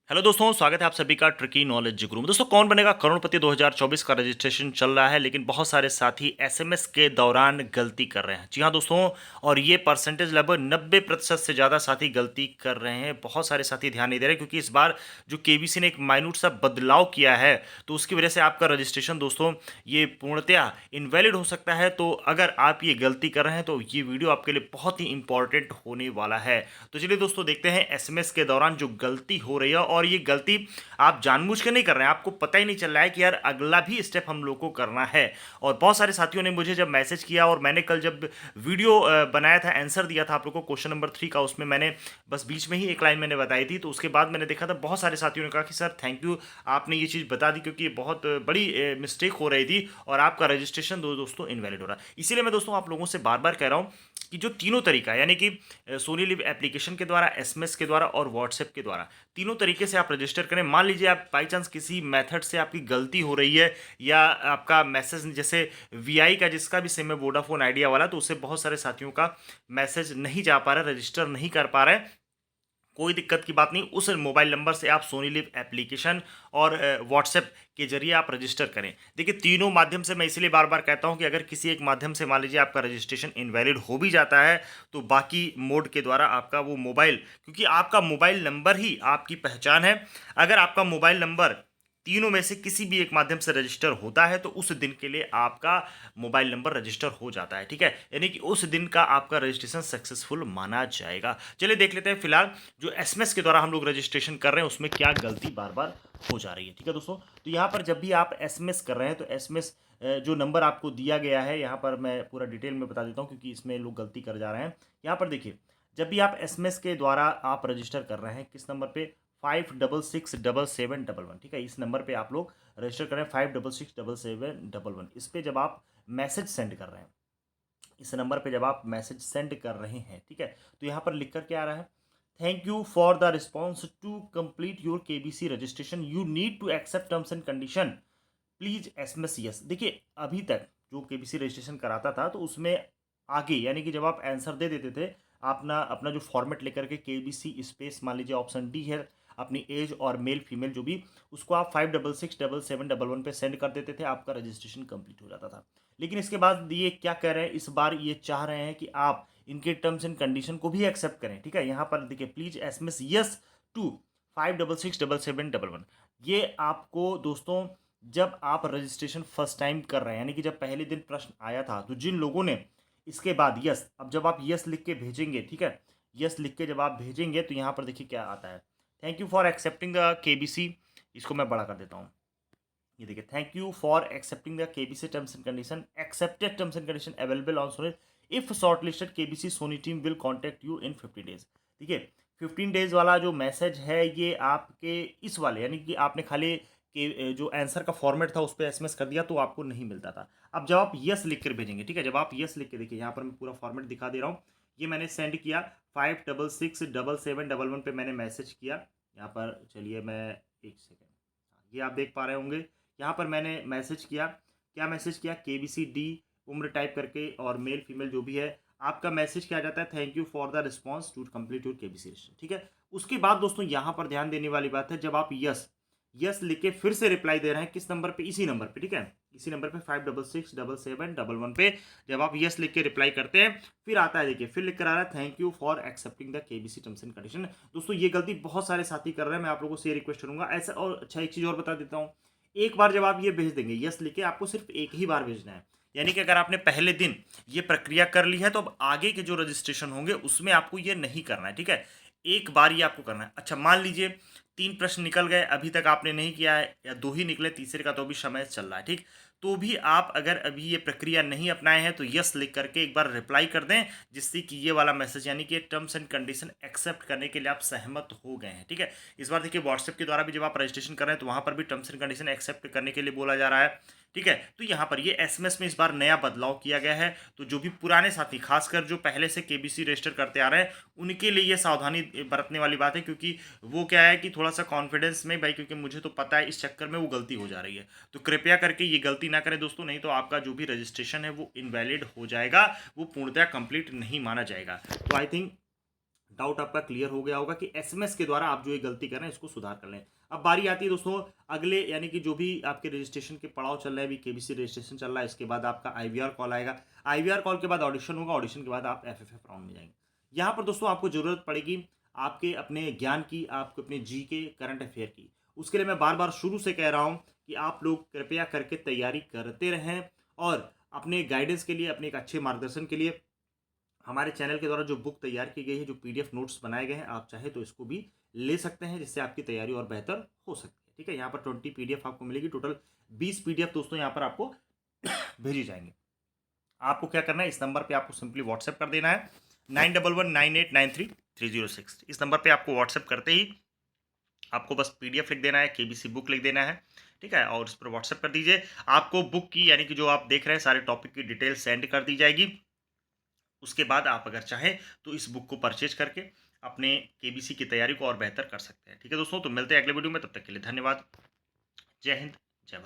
Hello दोस्तों, स्वागत है आप सभी का ट्रिकी नॉलेज गुरु में। दोस्तों, कौन बनेगा करोड़पति 2024 का रजिस्ट्रेशन चल रहा है, लेकिन बहुत सारे साथी एसएमएस के दौरान गलती कर रहे हैं। जी हाँ दोस्तों, और ये परसेंटेज लगभग 90% से ज़्यादा साथी गलती कर रहे हैं। बहुत सारे साथी ध्यान नहीं दे रहे, क्योंकि इस बार जो केबीसी ने एक माइन्यूट सा बदलाव किया है, तो उसकी वजह से आपका रजिस्ट्रेशन दोस्तों ये पूर्णतया इनवैलिड हो सकता है। तो अगर आप ये गलती कर रहे हैं तो ये वीडियो आपके लिए बहुत ही इंपॉर्टेंट होने वाला है। तो चलिए दोस्तों, देखते हैं एसएमएस के दौरान जो गलती हो रही है, और ये गलती आप जानबूझ के नहीं कर रहे हैं, आपको पता ही नहीं चल रहा है कि यार अगला भी स्टेप हम लोग को करना है। और बहुत सारे साथियों ने मुझे जब मैसेज किया, और मैंने कल जब वीडियो बनाया था, आंसर दिया था आप लोगों को क्वेश्चन नंबर 3 का, उसमें मैंने बस बीच में ही एक लाइन मैंने बताई थी। तो उसके बाद मैंने देखा था बहुत सारे साथियों ने कहा कि सर थैंक यू, आपने ये चीज़ बता दी, क्योंकि ये बहुत बड़ी मिस्टेक हो रही थी और आपका रजिस्ट्रेशन दोस्तों इनवैलिड हो रहा है। इसीलिए मैं दोस्तों आप लोगों से बार बार कह रहा हूँ कि जो तीनों तरीका है, यानी कि सोनी लिव एप्लीकेशन के द्वारा, एसएमएस के द्वारा और व्हाट्सएप के द्वारा, तीनों तरीके से आप रजिस्टर करें। मान लीजिए आप बाई चांस किसी मेथड से आपकी गलती हो रही है, या आपका मैसेज जैसे वीआई का जिसका भी सिम है, वोडाफोन आइडिया वाला, तो उससे बहुत सारे साथियों का मैसेज नहीं जा पा रहा है, रजिस्टर नहीं कर पा रहे हैं। कोई दिक्कत की बात नहीं, उस मोबाइल नंबर से आप सोनी लिव एप्लीकेशन और व्हाट्सएप के जरिए आप रजिस्टर करें। देखिए, तीनों माध्यम से मैं इसलिए बार बार कहता हूं कि अगर किसी एक माध्यम से मान लीजिए आपका रजिस्ट्रेशन इनवैलिड हो भी जाता है, तो बाकी मोड के द्वारा आपका वो मोबाइल, क्योंकि आपका मोबाइल नंबर ही आपकी पहचान है। अगर आपका मोबाइल नंबर तीनों में से किसी भी एक माध्यम से रजिस्टर होता है, तो उस दिन के लिए आपका मोबाइल नंबर रजिस्टर हो जाता है। ठीक है, यानी कि उस दिन का आपका रजिस्ट्रेशन सक्सेसफुल माना जाएगा। चलिए देख लेते हैं फिलहाल जो एसएमएस के द्वारा हम लोग रजिस्ट्रेशन कर रहे हैं उसमें क्या गलती बार बार हो जा रही है। ठीक है दोस्तों, तो यहाँ पर जब भी आप एसएमएस कर रहे हैं, तो एसएमएस जो नंबर आपको दिया गया है, यहाँ पर मैं पूरा डिटेल में बता देता हूँ, क्योंकि इसमें लोग गलती कर जा रहे हैं। यहाँ पर देखिए, जब भी आप एसएमएस के द्वारा आप रजिस्टर कर रहे हैं, किस नंबर पे, 566777, ठीक है, इस नंबर पे आप लोग रजिस्टर करें, 566777। इस पे जब आप मैसेज सेंड कर रहे हैं, इस नंबर पे जब आप मैसेज सेंड कर रहे हैं, ठीक है, तो यहाँ पर लिख कर क्या आ रहा है, thank you for the response to complete your KBC registration, you need to accept terms and condition, please SMS yes. देखिए, अभी तक जो केबीसी रजिस्ट्रेशन कराता था, तो उसमें आगे, यानी कि जब आप आंसर दे देते थे, अपना अपना जो फॉर्मेट लेकर के, केबीसी स्पेस, मान लीजिए ऑप्शन डी है, अपनी एज और मेल फीमेल जो भी, उसको आप 56677711 पे सेंड कर देते थे, आपका रजिस्ट्रेशन कंप्लीट हो जाता था। लेकिन इसके बाद ये क्या कह रहे हैं, इस बार ये चाह रहे हैं कि आप इनके टर्म्स एंड कंडीशन को भी एक्सेप्ट करें। ठीक है, यहाँ पर देखिए, प्लीज एसएमएस यस टू 56677711। ये आपको दोस्तों, जब आप रजिस्ट्रेशन फर्स्ट टाइम कर रहे हैं, यानी कि जब पहले दिन प्रश्न आया था, तो जिन लोगों ने इसके बाद यस, अब जब आप यस लिख के भेजेंगे, ठीक है, यस लिख के जब आप भेजेंगे, तो यहाँ पर देखिए क्या आता है, thank you for accepting the KBC. इसको मैं बड़ा कर देता हूँ, ये देखिए, thank you for accepting the KBC terms and condition, accepted terms and condition available on Sony, if shortlisted KBC Sony team will contact you in 15 days. ठीक है, 15 डेज वाला जो मैसेज है, ये आपके इस वाले, यानी कि आपने खाली के जो आंसर का फॉर्मेट था उस पर एसएमएस कर दिया, तो आपको नहीं मिलता था। अब जब आप यस लिख कर भेजेंगे, ठीक है, जब आप यस लिख के, देखिए यहाँ पर मैं पूरा फॉर्मेट दिखा दे रहा हूँ, ये मैंने सेंड किया 56677711 पे मैंने मैसेज किया। यहाँ पर चलिए मैं एक सेकेंड, ये आप देख पा रहे होंगे, यहाँ पर मैंने मैसेज किया, क्या मैसेज किया, केबीसी डी उम्र टाइप करके, और मेल फीमेल जो भी है, आपका मैसेज क्या जाता है, thank you for the response to complete your KBC registration. ठीक है, उसके बाद दोस्तों यहाँ पर ध्यान देने वाली बात है, जब आप यस यस लिख के फिर से रिप्लाई दे रहे हैं, किस नंबर पे, इसी नंबर पे, ठीक है, इसी नंबर पे 56677711 पे जब आप यस लिख के रिप्लाई करते हैं, फिर आता है, देखिए फिर लिख कर आ रहा है, thank you for accepting the KBC terms and condition. दोस्तों, ये गलती बहुत सारे साथी कर रहे हैं, मैं आप लोगों से ये रिक्वेस्ट करूंगा ऐसा। और अच्छा, एक चीज़ और बता देता हूँ, एक बार जब आप ये भेज देंगे यस लिख के, आपको सिर्फ एक ही बार भेजना है। यानी कि अगर आपने पहले दिन ये प्रक्रिया कर ली है, तो अब आगे के जो रजिस्ट्रेशन होंगे उसमें आपको ये नहीं करना है। ठीक है, एक बार ये आपको करना है। अच्छा, मान लीजिए 3 प्रश्न निकल गए, अभी तक आपने नहीं किया है, या 2 ही निकले, तीसरे का तो भी समय चल रहा है, ठीक, तो भी आप अगर अभी ये प्रक्रिया नहीं अपनाए हैं, तो यस लिख करके एक बार रिप्लाई कर दें, जिससे कि ये वाला मैसेज, यानी कि टर्म्स एंड कंडीशन एक्सेप्ट करने के लिए आप सहमत हो गए हैं। ठीक है, इस बार देखिए, व्हाट्सएप के द्वारा भी जब आप रजिस्ट्रेशन कर रहे हैं, तो वहाँ पर भी टर्म्स एंड कंडीशन एक्सेप्ट करने के लिए बोला जा रहा है। ठीक है, तो यहाँ पर ये एसएमएस में इस बार नया बदलाव किया गया है, तो जो भी पुराने साथी, खासकर जो पहले से केबीसी रजिस्टर करते आ रहे हैं, उनके लिए ये सावधानी बरतने वाली बात है, क्योंकि वो क्या है कि थोड़ा सा कॉन्फिडेंस में, भाई क्योंकि मुझे तो पता है, इस चक्कर में वो गलती हो जा रही है, तो कृपया करके ये गलती ना करें दोस्तों, नहीं तो आपका जो भी रजिस्ट्रेशन है वो इनवैलिड हो जाएगा, वो पूर्णतः कंप्लीट नहीं माना जाएगा। तो आई थिंक डाउट आपका क्लियर हो गया होगा कि एसएमएस के द्वारा आप जो ये गलती कर रहे हैं इसको सुधार कर लें। अब बारी आती है दोस्तों अगले, यानी कि जो भी आपके रजिस्ट्रेशन के पड़ाव चल रहे हैं, अभी केबीसी रजिस्ट्रेशन चल रहा है, इसके बाद आपका आईवीआर कॉल आएगा, आईवीआर कॉल के बाद ऑडिशन होगा, ऑडिशन के बाद आप एफएफएफ राउंड में जाएंगे। यहाँ पर दोस्तों आपको जरूरत पड़ेगी आपके अपने ज्ञान की, आपको अपने जी के, करंट अफेयर की। उसके लिए मैं बार बार शुरू से कह रहा हूँ कि आप लोग कृपया करके तैयारी करते रहें, और अपने गाइडेंस के लिए, अपने एक अच्छे मार्गदर्शन के लिए हमारे चैनल के द्वारा जो बुक तैयार की गई है, जो पीडीएफ नोट्स बनाए गए हैं, आप चाहे तो इसको भी ले सकते हैं, जिससे आपकी तैयारी और बेहतर हो सकती है। ठीक है, यहाँ पर 20 पीडीएफ आपको मिलेगी, टोटल 20 पीडीएफ दोस्तों यहाँ पर आपको भेजी जाएंगे। आपको क्या करना है, इस नंबर पे आपको सिंपली व्हाट्सएप कर देना है 9119893306। इस नंबर पे आपको व्हाट्सएप करते ही आपको बस पीडीएफ लिख देना है, केबीसी बुक लिख देना है, ठीक है, और इस पर व्हाट्सएप कर दीजिए। आपको बुक की, यानी कि जो आप देख रहे हैं सारे टॉपिक की डिटेल सेंड कर दी जाएगी। उसके बाद आप अगर चाहें तो इस बुक को परचेज करके अपने केबीसी की तैयारी को और बेहतर कर सकते हैं। ठीक है दोस्तों, तो मिलते हैं अगले वीडियो में, तब तक के लिए धन्यवाद। जय हिंद।